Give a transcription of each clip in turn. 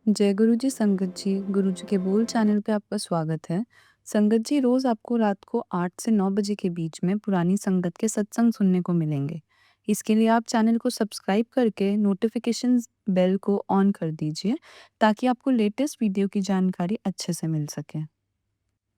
जय गुरु जी, संगत जी, गुरु जी के बोल चैनल पे आपका स्वागत है। संगत जी, रोज़ आपको रात को 8 से 9 बजे के बीच में पुरानी संगत के सत्संग सुनने को मिलेंगे। इसके लिए आप चैनल को सब्सक्राइब करके नोटिफ़िकेशंस बेल को ऑन कर दीजिए, ताकि आपको लेटेस्ट वीडियो की जानकारी अच्छे से मिल सके।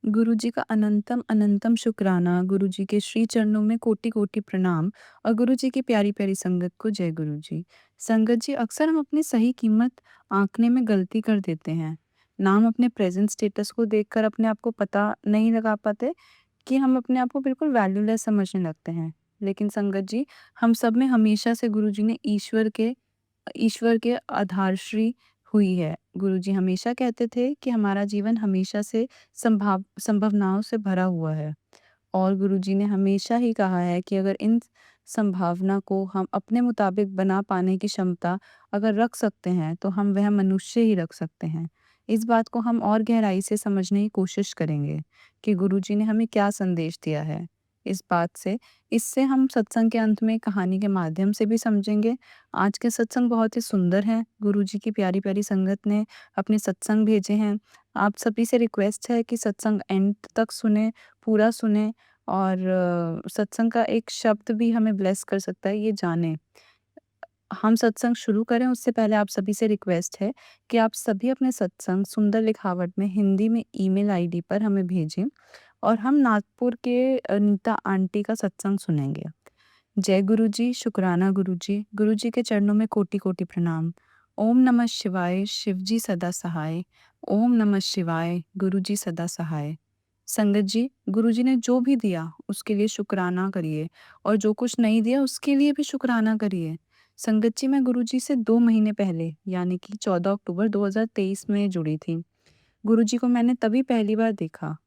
गुरु जी का अनंतम अनंतम शुक्राना, गुरु जी के श्री चरणों में कोटि-कोटि प्रणाम और गुरु जी की प्यारी-प्यारी संगत को जय गुरु जी। संगत जी, अक्सर हम अपनी सही कीमत आँकने में गलती कर देते हैं। नाम अपने प्रेज़ेंट स्टेटस को देखकर अपने आप को पता नहीं लगा पाते कि हम अपने आप को बिल्कुल वैल्यूलेस समझने लगते हैं। लेकिन संगत जी, हम सब में हमेशा से गुरु जी ने ईश्वर के आधारश्री हुई है। गुरुजी हमेशा कहते थे कि हमारा जीवन हमेशा से संभावनाओं से भरा हुआ है और गुरुजी ने हमेशा ही कहा है कि अगर इन संभावना को हम अपने मुताबिक बना पाने की क्षमता अगर रख सकते हैं, तो हम वह मनुष्य ही रख सकते हैं। इस बात को हम और गहराई से समझने की कोशिश करेंगे कि गुरुजी ने हमें क्या संदेश दिया है। इस बात से इससे हम सत्संग के अंत में कहानी के माध्यम से भी समझेंगे। आज के सत्संग बहुत ही सुंदर हैं। गुरुजी की प्यारी-प्यारी संगत ने अपने सत्संग भेजे हैं। आप सभी से रिक्वेस्ट है कि सत्संग एंड तक सुनें, पूरा सुनें और सत्संग का एक शब्द भी हमें ब्लेस कर सकता है, ये जानें। हम सत्संग शुरू करें उससे पहले आप सभी से रिक्वेस्ट है कि आप सभी अपने सत्संग सुंदर लिखावट में हिंदी में ईमेल आईडी पर हमें भेजें और हम नागपुर के नीता आंटी का सत्संग सुनेंगे। जय गुरु जी, शुक्राना गुरु जी, गुरु जी के चरणों में कोटि-कोटि प्रणाम। ओम नमः शिवाय, शिव जी सदा सहाय। ओम नमः शिवाय, गुरु जी सदा सहाय। संगत जी, गुरु जी ने जो भी दिया उसके लिए शुक्राना करिए और जो कुछ नहीं दिया उसके लिए भी शुक्राना करिए। संगत जी, मैं गुरु जी से 2 महीने पहले यानी कि 14 अक्टूबर 2023 में जुड़ी थी। गुरु जी को मैंने तभी पहली बार देखा।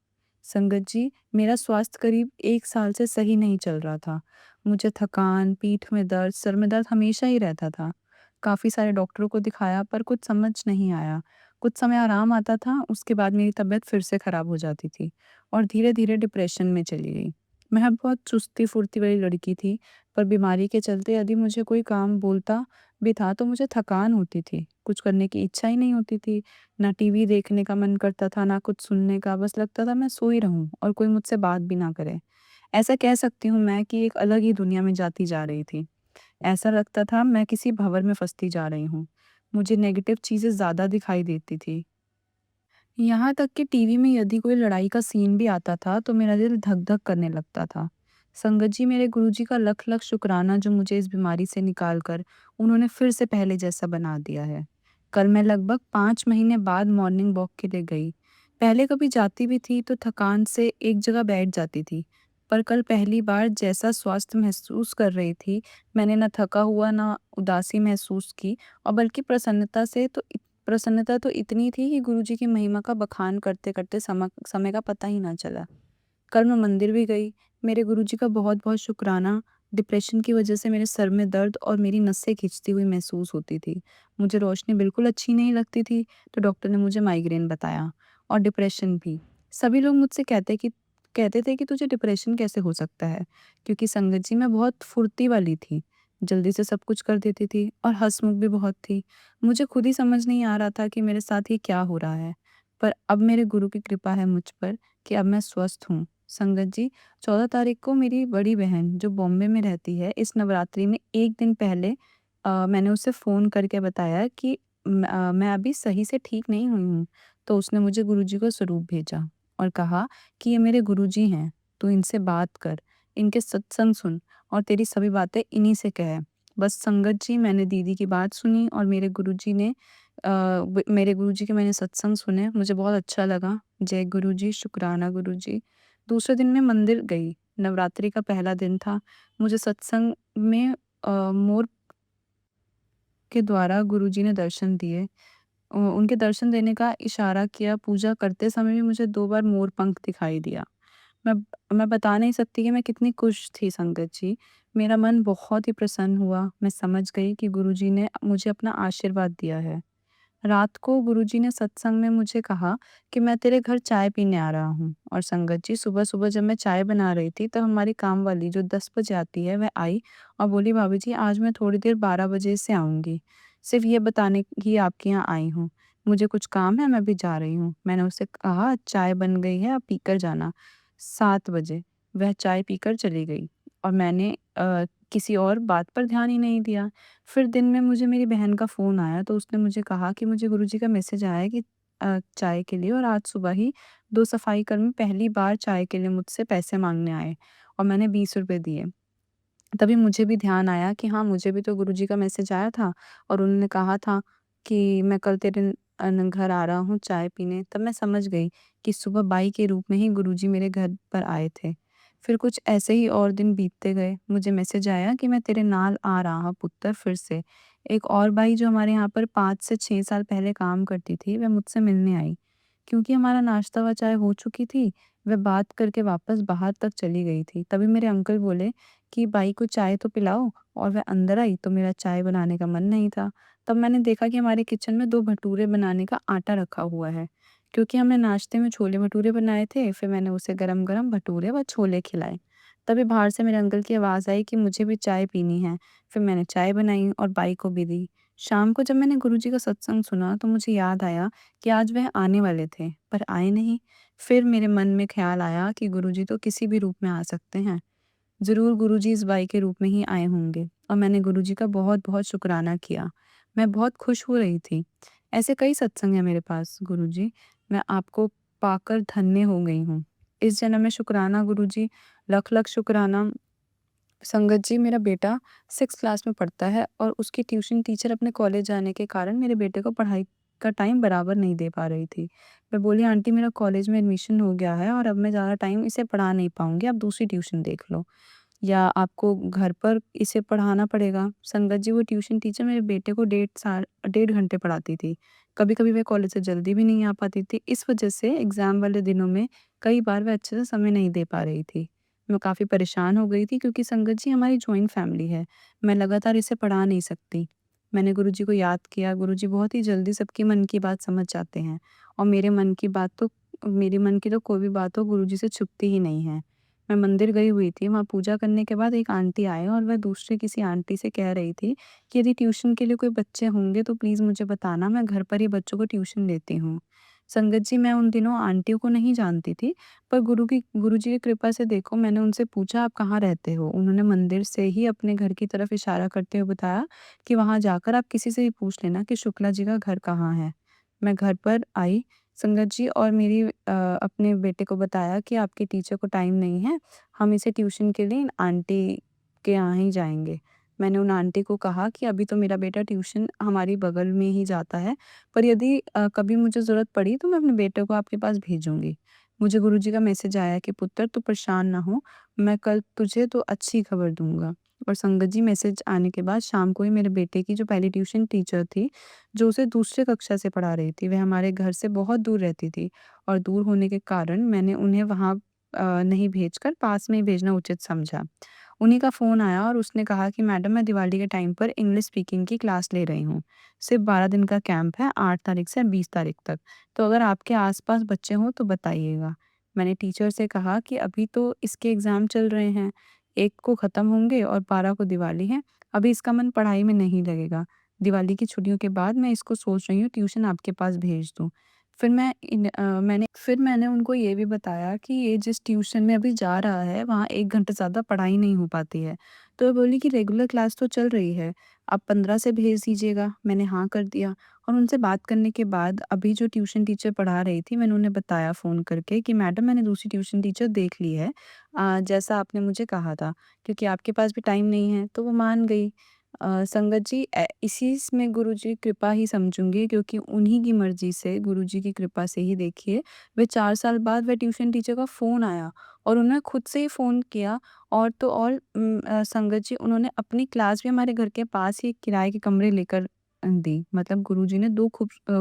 संगत जी, मेरा स्वास्थ्य करीब 1 साल से सही नहीं चल रहा था। मुझे थकान, पीठ में दर्द, सर में दर्द हमेशा ही रहता था। काफ़ी सारे डॉक्टरों को दिखाया पर कुछ समझ नहीं आया। कुछ समय आराम आता था, उसके बाद मेरी तबीयत फिर से खराब हो जाती थी और धीरे-धीरे डिप्रेशन में चली गई। मैं बहुत चुस्ती-फुर्ती वाली लड़की थी, पर बीमारी के चलते यदि मुझे कोई काम बोलता भी था तो मुझे थकान होती थी। कुछ करने की इच्छा ही नहीं होती थी। ना टीवी देखने का मन करता था, ना कुछ सुनने का, बस लगता था मैं सोई रहूँ और कोई मुझसे बात भी ना करे। ऐसा कह सकती हूँ मैं कि एक अलग ही दुनिया में जाती जा रही थी। ऐसा लगता था मैं किसी भंवर में फँसती जा रही हूँ। मुझे नेगेटिव चीज़ें ज़्यादा दिखाई देती थी। यहाँ तक कि टीवी में यदि कोई लड़ाई का सीन भी आता था तो मेरा दिल धक-धक करने लगता था। संगत जी, मेरे गुरुजी का लख-लख शुक्राना जो मुझे इस बीमारी से निकाल कर उन्होंने फिर से पहले जैसा बना दिया है। कल मैं लगभग 5 महीने बाद मॉर्निंग वॉक के लिए गई। पहले कभी जाती भी थी तो थकान से एक जगह बैठ जाती थी। पर कल पहली बार जैसा स्वास्थ्य महसूस कर रही थी, मैंने ना थका हुआ ना उदासी महसूस की और बल्कि प्रसन्नता तो इतनी थी कि गुरुजी की महिमा का बखान करते-करते समय का पता ही ना चला। कल मैं मंदिर भी गई। मेरे गुरुजी का बहुत-बहुत शुक्राना। डिप्रेशन की वजह से मेरे सर में दर्द और मेरी नसें खिंचती हुई महसूस होती थी। मुझे रोशनी बिल्कुल अच्छी नहीं लगती थी, तो डॉक्टर ने मुझे माइग्रेन बताया और डिप्रेशन भी। सभी लोग मुझसे कहते थे कि तुझे डिप्रेशन कैसे हो सकता है? क्योंकि संगत जी, मैं बहुत फुर्ती वाली थी, जल्दी से सब कुछ कर देती थी और हँसमुख भी बहुत थी। मुझे खुद ही समझ नहीं आ रहा था कि मेरे साथ ये क्या हो रहा है। पर अब मेरे गुरु की कृपा है मुझ पर कि अब मैं स्वस्थ हूँ। संगत जी, 14 तारीख को मेरी बड़ी बहन जो बॉम्बे में रहती है, इस नवरात्रि में 1 दिन पहले मैंने उसे फ़ोन करके बताया कि मैं अभी सही से ठीक नहीं हुई हूँ। तो उसने मुझे गुरुजी का स्वरूप भेजा और कहा कि ये मेरे गुरुजी हैं, तू इनसे बात कर, इनके सत्संग सुन और तेरी सभी बातें इन्हीं से कह। बस संगत जी, मैंने दीदी की बात सुनी और मेरे गुरुजी के मैंने सत्संग सुने, मुझे बहुत अच्छा लगा। जय गुरुजी, शुक्राना गुरुजी। दूसरे दिन मैं मंदिर गई, नवरात्रि का पहला दिन था। मुझे सत्संग में मोर के द्वारा गुरुजी ने दर्शन दिए। उनके दर्शन देने का इशारा किया, पूजा करते समय भी मुझे 2 बार मोर पंख दिखाई दिया। मैं मैं बता नहीं सकती कि मैं कितनी खुश थी संगत जी। मेरा मन बहुत ही प्रसन्न हुआ। मैं समझ गई कि गुरुजी ने मुझे अपना आशीर्वाद दिया है। रात को गुरुजी ने सत्संग में मुझे कहा कि मैं तेरे घर चाय पीने आ रहा हूँ और संगत जी, सुबह-सुबह जब मैं चाय बना रही थी तब हमारी काम वाली जो 10 बजे आती है वह आई और बोली, भाभी जी आज मैं थोड़ी देर 12 बजे से आऊँगी। सिर्फ़ ये बताने ही आपके यहाँ आई हूँ। मुझे कुछ काम है, मैं अभी जा रही हूँ। मैंने उससे कहा, चाय बन गई है, आप पीकर जाना। 7 बजे वह चाय पीकर चली गई और मैंने किसी और बात पर ध्यान ही नहीं दिया। फिर दिन में मुझे मेरी बहन का फ़ोन आया, तो उसने मुझे कहा कि मुझे गुरुजी का मैसेज आया है कि चाय के लिए, और आज सुबह ही 2 सफाई कर्मी पहली बार चाय के लिए मुझसे पैसे माँगने आए और मैंने ₹20 दिए। तभी मुझे भी ध्यान आया कि हाँ, मुझे भी तो गुरुजी का मैसेज आया था और उन्होंने कहा था कि मैं कल तेरे घर आ रहा हूँ चाय पीने। तब मैं समझ गई कि सुबह बाई के रूप में ही गुरुजी मेरे घर पर आए थे। फिर कुछ ऐसे ही और दिन बीतते गए। मुझे मैसेज आया कि मैं तेरे नाल आ रहा पुत्तर फिर से। एक और बाई जो हमारे यहाँ पर 5 से 6 साल पहले काम करती थी, वह मुझसे मिलने आई। क्योंकि हमारा नाश्ता व चाय हो चुकी थी, वह बात करके वापस बाहर तक चली गई थी। तभी मेरे अंकल बोले कि बाई को चाय तो पिलाओ, और वह अंदर आई तो मेरा चाय बनाने का मन नहीं था। तब मैंने देखा कि हमारे किचन में 2 भटूरे बनाने का आटा रखा हुआ है। क्योंकि हमने नाश्ते में छोले-भटूरे बनाए थे, फिर मैंने उसे गरम-गरम भटूरे व छोले खिलाए। तभी बाहर से मेरे अंकल की आवाज़ आई कि मुझे भी चाय पीनी है। फिर मैंने चाय बनाई और बाई को भी दी। शाम को जब मैंने गुरुजी का सत्संग सुना तो मुझे याद आया कि आज वह आने वाले थे, पर आए नहीं। फिर मेरे मन में ख़्याल आया कि गुरुजी तो किसी भी रूप में आ सकते हैं। ज़रूर गुरुजी इस बाई के रूप में ही आए होंगे, और मैंने गुरुजी का बहुत-बहुत शुकराना किया। मैं बहुत खुश हो रही थी। ऐसे कई सत्संग हैं मेरे पास गुरुजी, मैं आपको पाकर धन्य हो गई हूँ। इस जन्म में शुकराना गुरुजी, लख-लख शुकराना। संगत जी, मेरा बेटा 6th क्लास में पढ़ता है और उसकी ट्यूशन टीचर अपने कॉलेज जाने के कारण मेरे बेटे को पढ़ाई का टाइम बराबर नहीं दे पा रही थी। मैं बोली, आंटी मेरा कॉलेज में एडमिशन हो गया है और अब मैं ज़्यादा टाइम इसे पढ़ा नहीं पाऊँगी, आप दूसरी ट्यूशन देख लो, या आपको घर पर इसे पढ़ाना पड़ेगा। संगत जी, वो ट्यूशन टीचर मेरे बेटे को 1.5 घंटे पढ़ाती थी। कभी-कभी वह कॉलेज से जल्दी भी नहीं आ पाती थी। इस वजह से एग्ज़ाम वाले दिनों में कई बार वह अच्छे से समय नहीं दे पा रही थी। मैं काफ़ी परेशान हो गई थी क्योंकि संगत जी, हमारी जॉइंट फैमिली है। मैं लगातार इसे पढ़ा नहीं सकती। मैंने गुरुजी को याद किया, गुरुजी बहुत ही जल्दी सबकी मन की बात समझ जाते हैं, और मेरे मन की तो कोई भी बात हो गुरुजी से छुपती ही नहीं है। मैं मंदिर गई हुई थी, वहाँ पूजा करने के बाद एक आंटी आए और वह दूसरे किसी आंटी से कह रही थी कि यदि ट्यूशन के लिए कोई बच्चे होंगे तो प्लीज़ मुझे बताना, मैं घर पर ही बच्चों को ट्यूशन लेती हूँ। संगत जी, मैं उन दिनों आंटियों को नहीं जानती थी, पर गुरुजी की कृपा से देखो, मैंने उनसे पूछा, आप कहाँ रहते हो? उन्होंने मंदिर से ही अपने घर की तरफ इशारा करते हुए बताया कि वहाँ जाकर आप किसी से भी पूछ लेना कि शुक्ला जी का घर कहाँ है। मैं घर पर आई संगत जी, और अपने बेटे को बताया कि आपके टीचर को टाइम नहीं है, हम इसे ट्यूशन के लिए इन आंटी के यहाँ ही जाएँगे। मैंने उन आंटी को कहा कि अभी तो मेरा बेटा ट्यूशन हमारी बगल में ही जाता है, पर यदि कभी मुझे ज़रूरत पड़ी तो मैं अपने बेटे को आपके पास भेजूँगी। मुझे गुरुजी का मैसेज आया कि पुत्र, तू परेशान ना हो, मैं कल तुझे तो अच्छी खबर दूँगा। और संगत जी, मैसेज आने के बाद शाम को ही मेरे बेटे की जो पहली ट्यूशन टीचर थी, जो उसे दूसरी कक्षा से पढ़ा रही थी, वह हमारे घर से बहुत दूर रहती थी, और दूर होने के कारण मैंने उन्हें वहाँ नहीं भेजकर पास में ही भेजना उचित समझा। उन्हीं का फ़ोन आया और उसने कहा कि मैडम, मैं दिवाली के टाइम पर इंग्लिश स्पीकिंग की क्लास ले रही हूँ। सिर्फ़ 12 दिन का कैंप है, 8 तारीख से 20 तारीख तक। तो अगर आपके आस-पास बच्चे हों तो बताइएगा। मैंने टीचर से कहा कि अभी तो इसके एग्ज़ाम चल रहे हैं, 1 को ख़त्म होंगे और 12 को दिवाली है। अभी इसका मन पढ़ाई में नहीं लगेगा। दिवाली की छुट्टियों के बाद मैं इसको सोच रही हूँ ट्यूशन आपके पास भेज दूँ। फिर मैंने उनको ये भी बताया कि ये जिस ट्यूशन में अभी जा रहा है, वहाँ 1 घंटे ज़्यादा पढ़ाई नहीं हो पाती है। तो वो बोली कि रेगुलर क्लास तो चल रही है, आप 15 से भेज दीजिएगा। मैंने हाँ कर दिया, और उनसे बात करने के बाद अभी जो ट्यूशन टीचर पढ़ा रही थी, मैंने उन्हें बताया फ़ोन करके कि मैडम, मैंने दूसरी ट्यूशन टीचर देख ली है, जैसा आपने मुझे कहा था, क्योंकि आपके पास भी टाइम नहीं है, तो वो मान गई। संगत जी, इसी में गुरुजी की कृपा ही समझूँगी, क्योंकि उन्हीं की मर्ज़ी से, गुरुजी की कृपा से ही देखिए, वे 4 साल बाद वह ट्यूशन टीचर का फ़ोन आया और उन्होंने खुद से ही फ़ोन किया, और तो और संगत जी, उन्होंने अपनी क्लास भी हमारे घर के पास ही किराए के कमरे लेकर दी। मतलब गुरुजी ने 2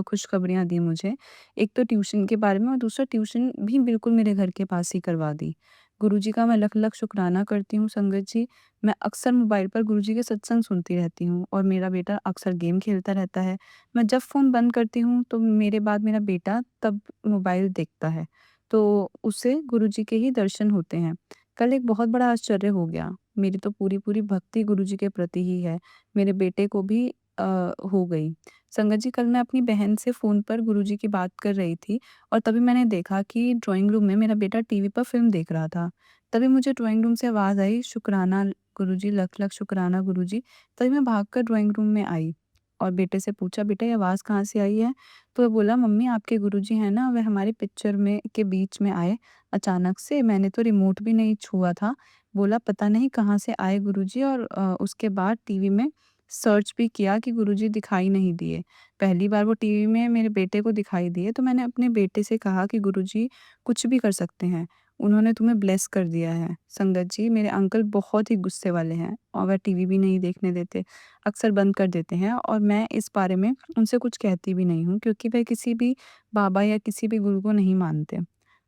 खुशखबरियाँ दी मुझे। एक तो ट्यूशन के बारे में, और दूसरा ट्यूशन भी बिल्कुल मेरे घर के पास ही करवा दी। गुरुजी का मैं लख-लख शुकराना करती हूँ संगत जी। मैं अक्सर मोबाइल पर गुरुजी के सत्संग सुनती रहती हूँ, और मेरा बेटा अक्सर गेम खेलता रहता है। मैं जब फ़ोन बंद करती हूँ तो मेरे बाद मेरा बेटा तब मोबाइल देखता है। तो उससे गुरुजी के ही दर्शन होते हैं। कल एक बहुत बड़ा आश्चर्य हो गया। मेरी तो पूरी-पूरी भक्ति गुरुजी के प्रति ही है। मेरे बेटे को भी हो गई। संगत जी, कल मैं अपनी बहन से फ़ोन पर गुरुजी की बात कर रही थी और तभी मैंने देखा कि ड्राइंग रूम में मेरा बेटा टीवी पर फ़िल्म देख रहा था। तभी मुझे ड्राइंग रूम से आवाज़ आई, शुक्राना गुरुजी, लख-लख शुक्राना गुरुजी। तभी मैं भागकर ड्राइंग रूम में आई और बेटे से पूछा, "बेटा, ये आवाज़ कहाँ से आई है?" तो वो बोला, "मम्मी, आपके गुरुजी हैं ना, वह हमारी पिक्चर में के बीच में आए अचानक से। मैंने तो रिमोट भी नहीं छुआ था।" बोला, "पता नहीं कहाँ से आए गुरुजी और उसके बाद टीवी में सर्च भी किया कि गुरुजी दिखाई नहीं दिए। पहली बार वो टीवी में मेरे बेटे को दिखाई दिए, तो मैंने अपने बेटे से कहा कि गुरुजी कुछ भी कर सकते हैं। उन्होंने तुम्हें ब्लेस कर दिया है।" संगत जी, मेरे अंकल बहुत ही गुस्से वाले हैं और वह टीवी भी नहीं देखने देते, अक्सर बंद कर देते हैं और मैं इस बारे में उनसे कुछ कहती भी नहीं हूँ क्योंकि वह किसी भी बाबा या किसी भी गुरु को नहीं मानते।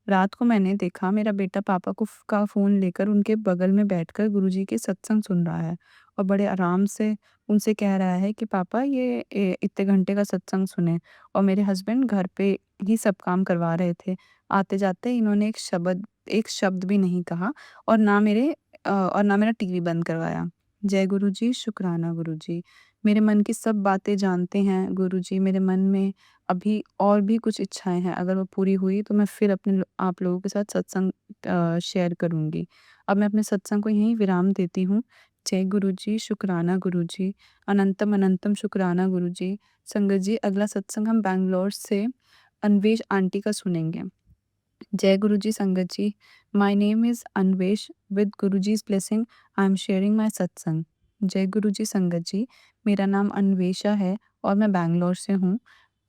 रात को मैंने देखा मेरा बेटा पापा का फ़ोन लेकर उनके बगल में बैठकर गुरुजी के सत्संग सुन रहा है और बड़े आराम से उनसे कह रहा है कि पापा ये इतने घंटे का सत्संग सुने। और मेरे हस्बैंड घर पे ही सब काम करवा रहे थे। आते-जाते इन्होंने एक शब्द भी नहीं कहा और ना मेरा टीवी बंद करवाया। जय गुरुजी, शुक्राना गुरुजी। मेरे मन की सब बातें जानते हैं गुरुजी। मेरे मन में अभी और भी कुछ इच्छाएँ हैं, अगर वो पूरी हुई तो मैं फिर आप लोगों के साथ सत्संग शेयर करूँगी। अब मैं अपने सत्संग को यहीं विराम देती हूँ। जय गुरुजी, शुक्राना गुरुजी, अनंतम अनंतम शुक्राना गुरुजी। संगत जी, अगला सत्संग हम बैंगलोर से अन्वेश आंटी का सुनेंगे। जय गुरुजी संगत जी, my name is Anvesh, with गुरुजी's blessing I am sharing my satsang. जय गुरुजी संगत जी, मेरा नाम अन्वेषा है और मैं बैंगलोर से हूँ।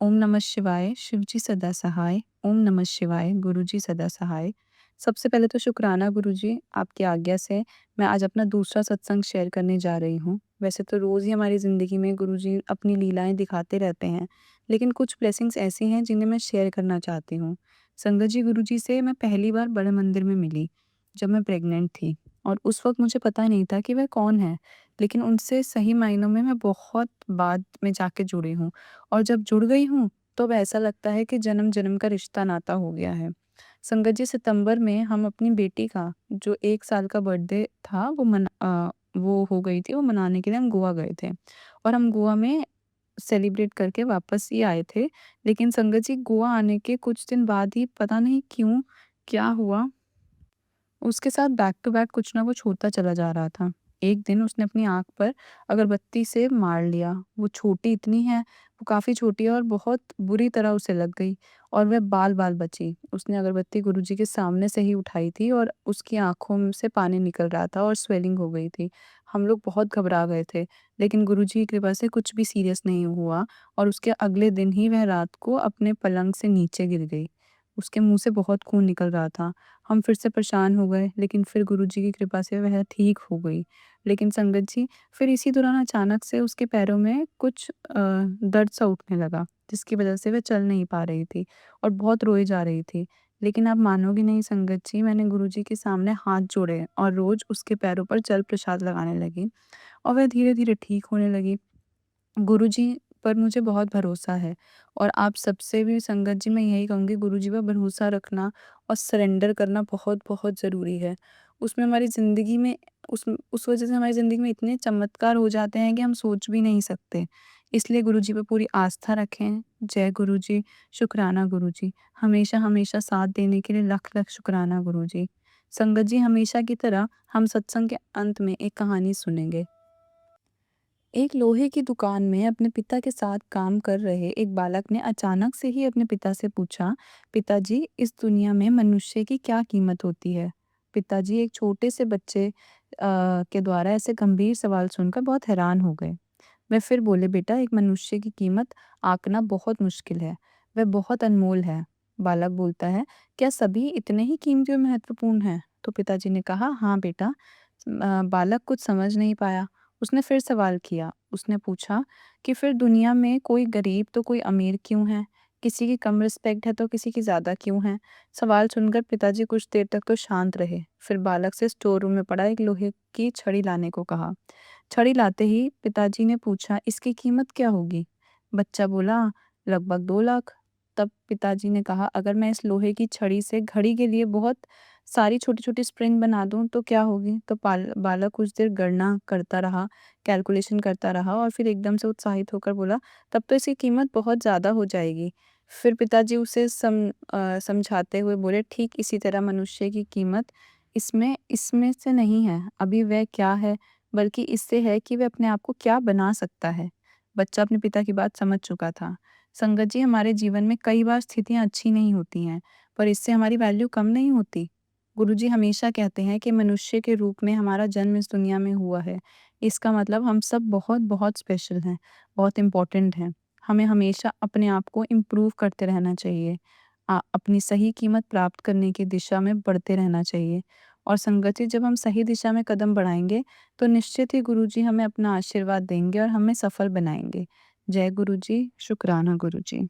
ओम नमः शिवाय, शिव जी सदा सहाय, ओम नमः शिवाय, गुरुजी सदा सहाय। सबसे पहले तो शुक्राना गुरुजी, आपकी आज्ञा से मैं आज अपना दूसरा सत्संग शेयर करने जा रही हूँ। वैसे तो रोज़ ही हमारी ज़िंदगी में गुरुजी अपनी लीलाएँ दिखाते रहते हैं, लेकिन कुछ ब्लेसिंग्स ऐसी हैं जिन्हें मैं शेयर करना चाहती हूँ। संगत जी, गुरुजी से मैं पहली बार बड़े मंदिर में मिली, जब मैं प्रेग्नेंट थी और उस वक़्त मुझे पता नहीं था कि वह कौन है, लेकिन उनसे सही मायनों में मैं बहुत बाद में जाके जुड़ी हूँ और जब जुड़ गई हूँ, तो अब ऐसा लगता है कि जन्म-जन्म का रिश्ता नाता हो गया है। संगत जी, सितंबर में हम अपनी बेटी का जो 1 साल का बर्थडे था वो हो गई थी, वो मनाने के लिए हम गोवा गए थे और हम गोवा में सेलिब्रेट करके वापस ही आए थे। लेकिन संगत जी, गोवा आने के कुछ दिन बाद ही पता नहीं क्यों, क्या हुआ, उसके साथ बैक टू बैक कुछ ना कुछ होता चला जा रहा था। एक दिन उसने अपनी आँख पर अगरबत्ती से मार लिया। वो छोटी इतनी है, वो काफ़ी छोटी है और बहुत बुरी तरह उसे लग गई और वह बाल-बाल बची। उसने अगरबत्ती गुरुजी के सामने से ही उठाई थी और उसकी आँखों में से पानी निकल रहा था और स्वेलिंग हो गई थी। हम लोग बहुत घबरा गए थे, लेकिन गुरुजी की कृपा से कुछ भी सीरियस नहीं हुआ और उसके अगले दिन ही वह रात को अपने पलंग से नीचे गिर गई। उसके मुँह से बहुत खून निकल रहा था। हम फिर से परेशान हो गए, लेकिन फिर गुरुजी की कृपा से वह ठीक हो गई। लेकिन संगत जी, फिर इसी दौरान अचानक से उसके पैरों में कुछ दर्द सा उठने लगा, जिसकी वजह से वह चल नहीं पा रही थी और बहुत रोई जा रही थी। लेकिन आप मानोगी नहीं संगत जी, मैंने गुरुजी के सामने हाथ जोड़े और रोज़ उसके पैरों पर जल प्रसाद लगाने लगी और वह धीरे-धीरे ठीक होने लगी। गुरुजी पर मुझे बहुत भरोसा है और आप सबसे भी संगत जी, मैं यही कहूँगी, गुरुजी पर भरोसा रखना और सरेंडर करना बहुत-बहुत ज़रूरी है। उसमें हमारी ज़िंदगी में उस वज़ह से हमारी ज़िंदगी में इतने चमत्कार हो जाते हैं कि हम सोच भी नहीं सकते। इसलिए गुरुजी पे पूरी आस्था रखें। जय गुरुजी, शुक्राना गुरुजी। हमेशा-हमेशा साथ देने के लिए लख-लख शुक्राना गुरुजी। संगत जी, हमेशा की तरह हम सत्संग के अंत में एक कहानी सुनेंगे। एक लोहे की दुकान में अपने पिता के साथ काम कर रहे एक बालक ने अचानक से ही अपने पिता से पूछा, पिताजी, इस दुनिया में मनुष्य की क्या कीमत होती है? पिताजी एक छोटे से बच्चे के द्वारा ऐसे गंभीर सवाल सुनकर बहुत हैरान हो गए। वे फिर बोले, बेटा, एक मनुष्य की कीमत आंकना बहुत मुश्किल है। वह बहुत अनमोल है। बालक बोलता है, क्या सभी इतने ही कीमती और महत्वपूर्ण हैं? तो पिताजी ने कहा, हाँ बेटा। बालक कुछ समझ नहीं पाया। उसने फिर सवाल किया। उसने पूछा कि फिर दुनिया में कोई गरीब तो कोई अमीर क्यों है? किसी की कम रिस्पेक्ट है तो किसी की ज़्यादा क्यों है? सवाल सुनकर पिताजी कुछ देर तक तो शांत रहे। फिर बालक से स्टोर रूम में पड़ा एक लोहे की छड़ी लाने को कहा। छड़ी लाते ही पिताजी ने पूछा, इसकी कीमत क्या होगी? बच्चा बोला, लगभग 2 लाख। तब पिताजी ने कहा, अगर मैं इस लोहे की छड़ी से घड़ी के लिए बहुत सारी छोटी-छोटी स्प्रिंग बना दूँ तो क्या होगी? तो बालक कुछ देर गणना करता रहा, कैलकुलेशन करता रहा और फिर एकदम से उत्साहित होकर बोला, "तब तो इसकी कीमत बहुत ज़्यादा हो जाएगी।" फिर पिताजी उसे समझाते हुए बोले, "ठीक इसी तरह मनुष्य की कीमत इसमें इसमें से नहीं है, अभी वह क्या है, बल्कि इससे है कि वह अपने आप को क्या बना सकता है।" बच्चा अपने पिता की बात समझ चुका था। संगत जी, हमारे जीवन में कई बार स्थितियाँ अच्छी नहीं होती हैं, पर इससे हमारी वैल्यू कम नहीं होती। गुरुजी हमेशा कहते हैं कि मनुष्य के रूप में हमारा जन्म इस दुनिया में हुआ है। इसका मतलब हम सब बहुत-बहुत स्पेशल हैं, बहुत इम्पोर्टेंट हैं। हमें हमेशा अपने आप को इम्प्रूव करते रहना चाहिए। अपनी सही कीमत प्राप्त करने की दिशा में बढ़ते रहना चाहिए। और संगत जी, जब हम सही दिशा में कदम बढ़ाएँगे, तो निश्चित ही गुरुजी हमें अपना आशीर्वाद देंगे और हमें सफल बनाएँगे। जय गुरुजी, शुक्राना गुरुजी।